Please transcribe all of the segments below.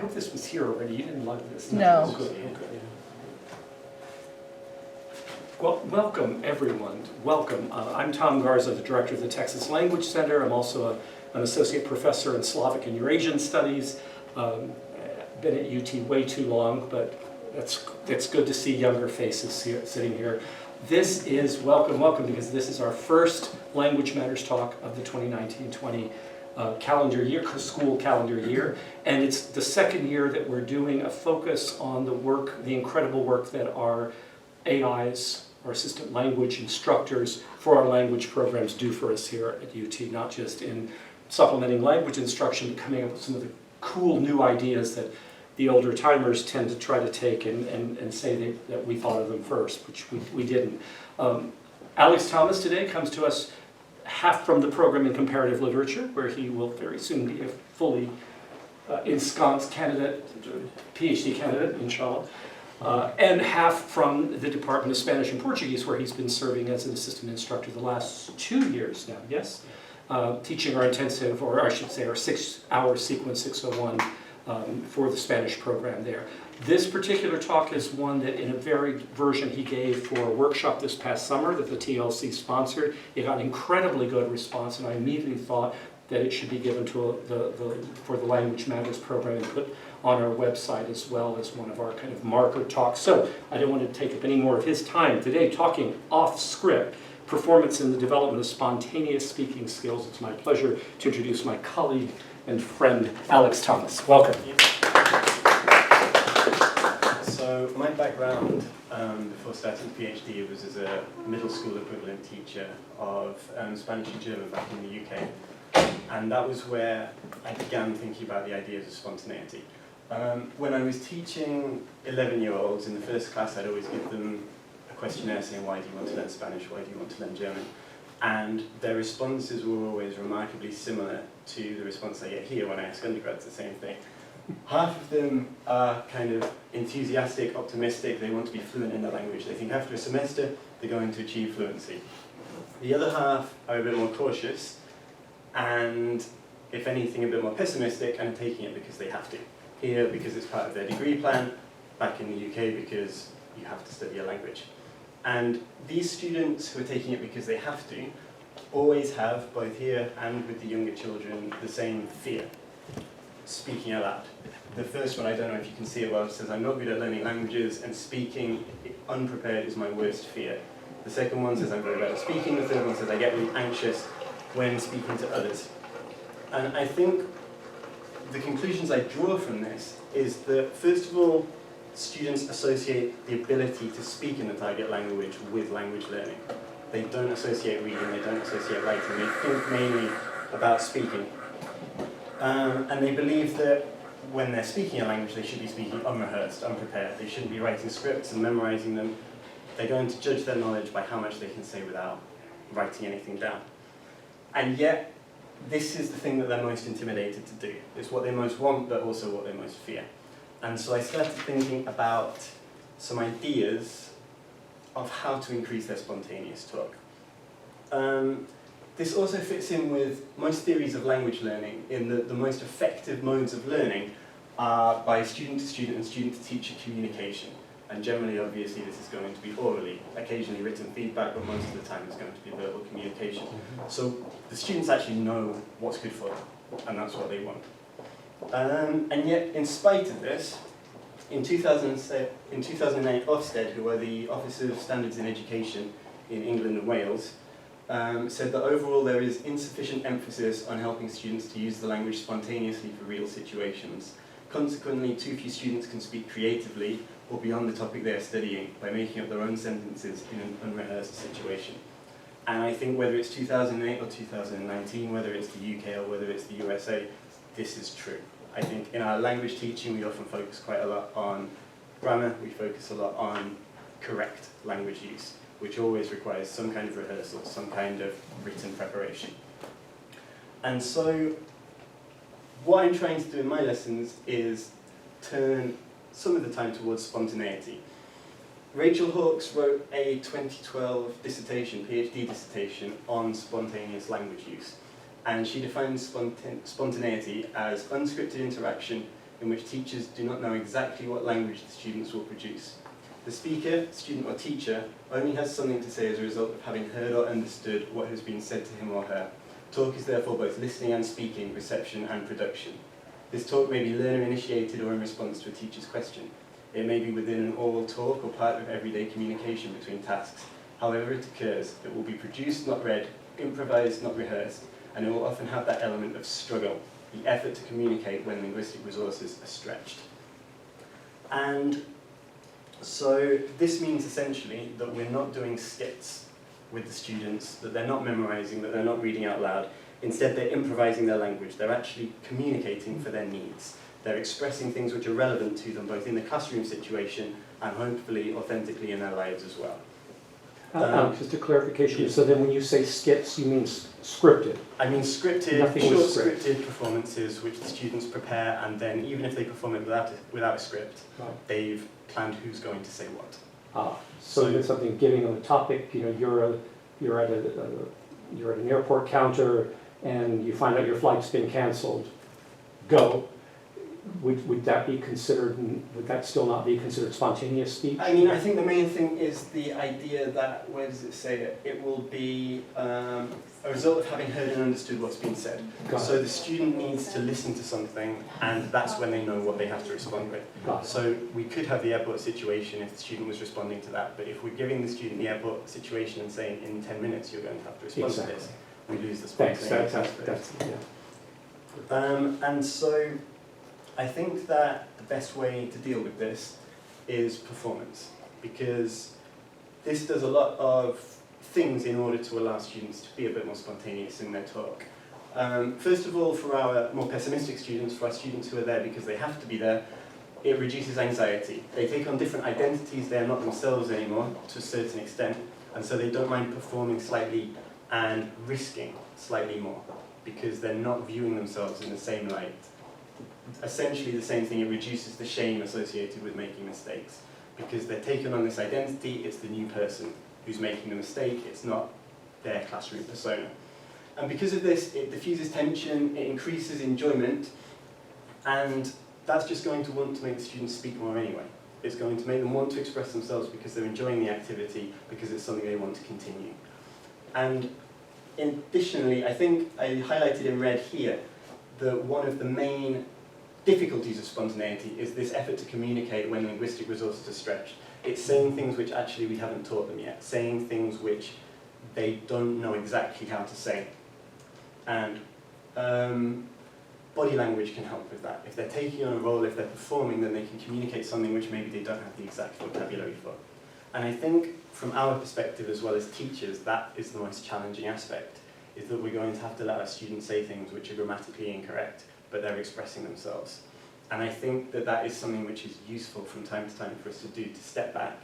hope this was here already. You didn't lug this. No. Oh, good. Oh, good. Well, welcome, everyone. Welcome. I'm Tom Garza, the director of the Texas Language Center. I'm also an associate professor in Slavic and Eurasian Studies. Been at UT way too long, but it's good to see younger faces sitting here. This is welcome, because this is our first Language Matters talk of the 2019-20 calendar year, school calendar year, and it's the second year that we're doing a focus on the work, the incredible work that our AIs, our assistant language instructors for our language programs do for us here at UT, not just in supplementing language instruction, but coming up with some of the cool new ideas that the older timers tend to try to take and say that we thought of them first, which we didn't. Alex Thomas today comes to us half from the program in comparative literature, where he will very soon be a fully ensconced candidate, PhD candidate, inshallah, and half from the Department of Spanish and Portuguese, where he's been serving as an assistant instructor the last 2 years now, yes? Teaching our intensive, or I should say our 6-hour sequence 601 for the Spanish program there. This particular talk is one that in a varied version he gave for a workshop this past summer that the TLC sponsored. It got incredibly good response, and I immediately thought that it should be given to for the Language Matters program and put on our website as well as one of our kind of marker talks. So I don't want to take up any more of his time today talking off script, performance in the development of spontaneous speaking skills. It's my pleasure to introduce my colleague and friend, Alex Thomas. Welcome. So my background before starting PhD was as a middle school equivalent teacher of Spanish and German back in the UK. And that was where I began thinking about the ideas of spontaneity. When I was teaching 11-year-olds in the first class, I'd always give them a questionnaire saying, why do you want to learn Spanish? Why do you want to learn German? And their responses were always remarkably similar to the response I get here when I ask undergrads the same thing. Half of them are kind of enthusiastic, optimistic, they want to be fluent in the language. They think after a semester they're going to achieve fluency. The other half are a bit more cautious and, if anything, a bit more pessimistic and are taking it because they have to. Here because it's part of their degree plan, back in the UK because you have to study a language. And these students who are taking it because they have to always have, both here and with the younger children, the same fear. Speaking out loud. The first one, I don't know if you can see it well, says, I'm not good at learning languages and speaking unprepared is my worst fear. The second one says, I'm very bad at speaking. The third one says, I get really anxious when speaking to others. And I think the conclusions I draw from this is that, first of all, students associate the ability to speak in the target language with language learning. They don't associate reading, they don't associate writing, they think mainly about speaking. And they believe that when they're speaking a language, they should be speaking unrehearsed, unprepared. They shouldn't be writing scripts and memorizing them. They're going to judge their knowledge by how much they can say without writing anything down. And yet, this is the thing that they're most intimidated to do. It's what they most want, but also what they most fear. And so I started thinking about some ideas of how to increase their spontaneous talk. This also fits in with most theories of language learning, in that the most effective modes of learning are by student to student and student to teacher communication. And generally, obviously, this is going to be orally, occasionally written feedback, but most of the time it's going to be verbal communication. So the students actually know what's good for them, and that's what they want. And yet, in spite of this, in 2008, Ofsted, who are the Office of Standards in Education in England and Wales, said that overall there is insufficient emphasis on helping students to use the language spontaneously for real situations. Consequently, too few students can speak creatively or beyond the topic they are studying by making up their own sentences in an unrehearsed situation. And I think whether it's 2008 or 2019, whether it's the UK or whether it's the USA, this is true. I think in our language teaching we often focus quite a lot on grammar, we focus a lot on correct language use, which always requires some kind of rehearsal, some kind of written preparation. And so what I'm trying to do in my lessons is turn some of the time towards spontaneity. Rachel Hawkes wrote a 2012 dissertation, PhD dissertation, on spontaneous language use. And she defines spontaneity as unscripted interaction in which teachers do not know exactly what language the students will produce. The speaker, student or teacher only has something to say as a result of having heard or understood what has been said to him or her. Talk is therefore both listening and speaking, reception and production. This talk may be learner-initiated or in response to a teacher's question. It may be within an oral talk or part of everyday communication between tasks. However it occurs, it will be produced, not read, improvised, not rehearsed, and it will often have that element of struggle, the effort to communicate when linguistic resources are stretched. And so this means essentially that we're not doing skits with the students, that they're not memorizing, that they're not reading out loud. Instead, they're improvising their language. They're actually communicating for their needs. They're expressing things which are relevant to them, both in the classroom situation and hopefully authentically in their lives as well. Just a clarification, so then when you say skits, you mean scripted? I mean scripted, Nothing short with script. scripted performances which the students prepare, and then even if they perform it without a script, Right. they've planned who's going to say what. So it's something giving them a topic, you know, you're at an airport counter and you find out your flight's been canceled, go. Would that be considered, would that still not be considered spontaneous speech? I mean, I think the main thing is the idea that, where does it say it? It will be a result of having heard and understood what's been said. So the student needs to listen to something, and that's when they know what they have to respond with. So we could have the airport situation if the student was responding to that, but if we're giving the student the airport situation and saying in 10 minutes you're going to have to respond to this, we lose the spontaneity. Thanks, And so I think that the best way to deal with this is performance, because this does a lot of things in order to allow students to be a bit more spontaneous in their talk. First of all, for our more pessimistic students, for our students who are there because they have to be there, it reduces anxiety. They take on different identities, they're not themselves anymore to a certain extent, and so they don't mind performing slightly and risking slightly more, because they're not viewing themselves in the same light. Essentially the same thing, it reduces the shame associated with making mistakes, because they're taking on this identity, it's the new person who's making the mistake, it's not their classroom persona. And because of this, it diffuses tension, it increases enjoyment, and that's just going to want to make the students speak more anyway. It's going to make them want to express themselves because they're enjoying the activity, because it's something they want to continue. And additionally, I think I highlighted in red here that one of the main difficulties of spontaneity is this effort to communicate when linguistic resources are stretched. It's saying things which actually we haven't taught them yet, saying things which they don't know exactly how to say. And body language can help with that. If they're taking on a role, if they're performing, then they can communicate something which maybe they don't have the exact vocabulary for. And I think from our perspective as well as teachers, that is the most challenging aspect, is that we're going to have to let our students say things which are grammatically incorrect, but they're expressing themselves. And I think that that is something which is useful from time to time for us to do, to step back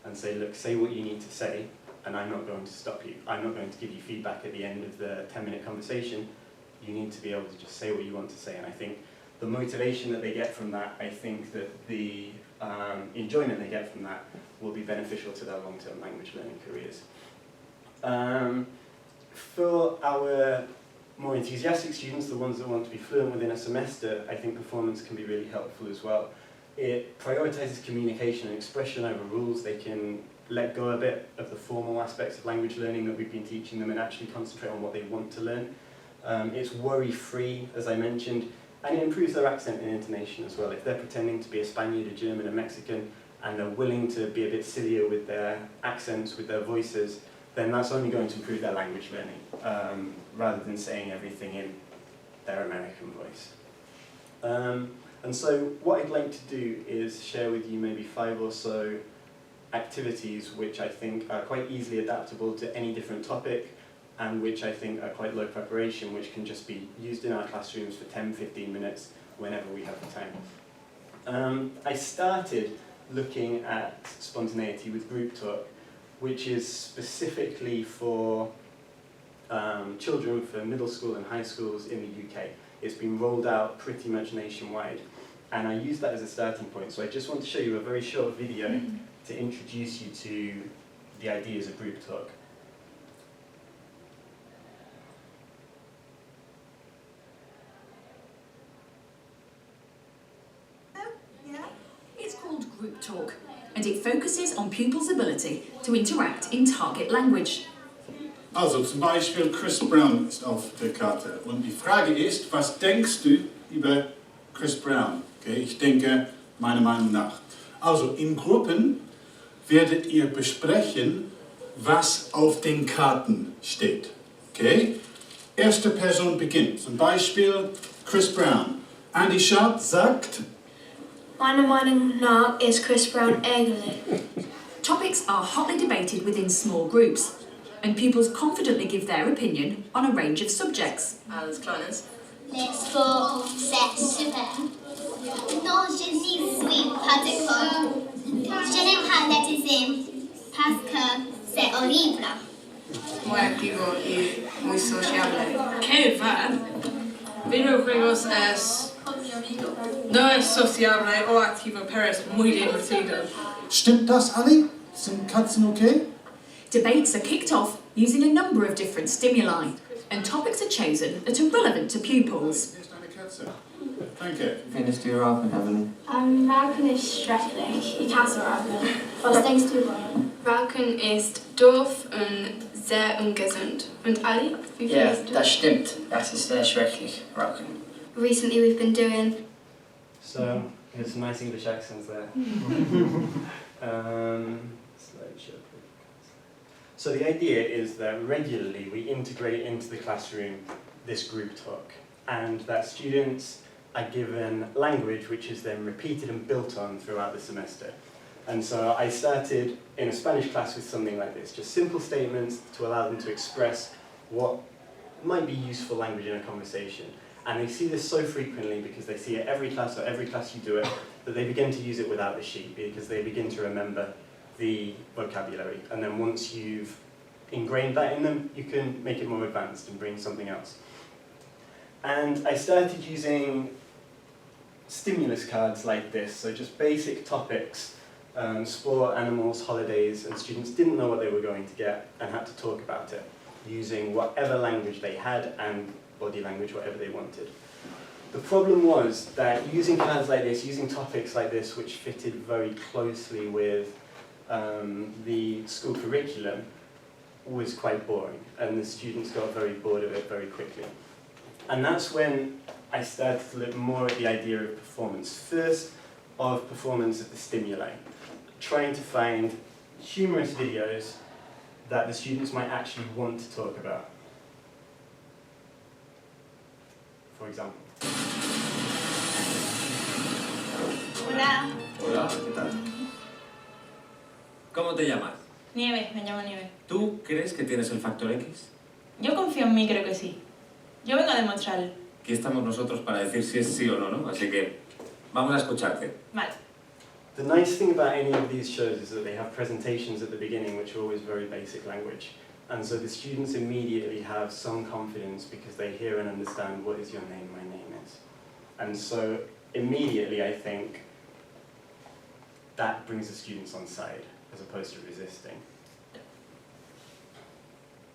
and say, look, say what you need to say, and I'm not going to stop you. I'm not going to give you feedback at the end of the 10-minute conversation. You need to be able to just say what you want to say. And I think the motivation that they get from that, I think that the enjoyment they get from that will be beneficial to their long-term language learning careers. For our more enthusiastic students, the ones that want to be fluent within a semester, I think performance can be really helpful as well. It prioritizes communication and expression over rules. They can let go a bit of the formal aspects of language learning that we've been teaching them and actually concentrate on what they want to learn. It's worry-free, as I mentioned, and it improves their accent and intonation as well. If they're pretending to be a Spaniard, a German, a Mexican, and they're willing to be a bit sillier with their accents, with their voices, then that's only going to improve their language learning, rather than saying everything in their American voice. And so what I'd like to do is share with you maybe 5 or so activities which I think are quite easily adaptable to any different topic, and which I think are quite low preparation, which can just be used in our classrooms for 10-15 minutes whenever we have the time. I started looking at spontaneity with group talk, which is specifically for children for middle school and high schools in the UK. It's been rolled out pretty much nationwide, and I use that as a starting point. So I just want to show you a very short video to introduce you to the ideas of group talk. group talk, and it focuses on pupils' ability to interact in target language. Also zum Beispiel Chris Brown ist auf der Karte. Und die Frage ist, was denkst du über Chris Brown? Okay, ich denke, meiner Meinung nach. Also in Gruppen werdet ihr besprechen, was auf den Karten steht. Okay? Erste Person beginnt. Zum Beispiel Chris Brown. Andy Sharp sagt, meiner Meinung nach ist Chris Brown ärgerlich. Topics are hotly debated within small groups, and pupils confidently give their opinion on a range of subjects. Alles Kleines. Let's go, c'est super. Non, je suis pas d'accord. Je n'aime pas l'autisme parce que c'est horrible. Muy activo y muy sociable. ¿Qué va? Videojuegos es... No es sociable o activo, pero es muy divertido. stimmt das alle? Sind Katzen okay? Debates are kicked off using a number of different stimuli, and topics are chosen that are relevant to pupils. Hier ist eine Katze. Danke. Findest du Rauchen, Evelyn? Rauchen ist schrecklich. Ich hasse Rauchen. Was denkst du, Brian? Rauchen ist doof und sehr ungesund. Und Ali, wie Ja, findest du? das stimmt. Das ist sehr schrecklich, Rauchen. Recently we've been doing So, there's some nice English accents there. Slideshow. So the idea is that regularly we integrate into the classroom this group talk, and that students are given language which is then repeated and built on throughout the semester. And so I started in a Spanish class with something like this, just simple statements to allow them to express what might be useful language in a conversation. And they see this so frequently because they see it every class, or every class you do it, that they begin to use it without the sheet because they begin to remember the vocabulary. And then once you've ingrained that in them, you can make it more advanced and bring something else. And I started using stimulus cards like this, so just basic topics, sport, animals, holidays, and students didn't know what they were going to get and had to talk about it using whatever language they had and body language, whatever they wanted. The problem was that using cards like this, using topics like this, which fitted very closely with the school curriculum, was quite boring, and the students got very bored of it very quickly. And that's when I started to look more at the idea of performance. First, of performance of the stimuli, trying to find humorous videos that the students might actually want to talk about. For example. Hola. Hola, ¿qué tal? ¿Cómo te llamas? Nieve, me llamo Nieve. ¿Tú crees que tienes el factor X? Yo confío en mí, creo que sí. Yo vengo a demostrarlo. Aquí estamos nosotros para decir si es sí o no, ¿no? Así que vamos a escucharte. Vale. The nice thing about any of these shows is that they have presentations at the beginning which are always very basic language. And so the students immediately have some confidence because they hear and understand what is your name, my name is. And so immediately I think that brings the students on side as opposed to resisting.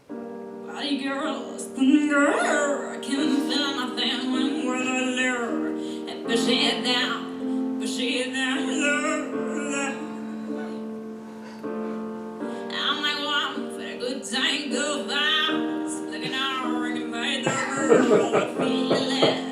Body girls, girl, I can't feel nothing when we're alone. And push it down, low. I'm like one for a good time, good vibes. Looking out, ringing by the room, I feel it.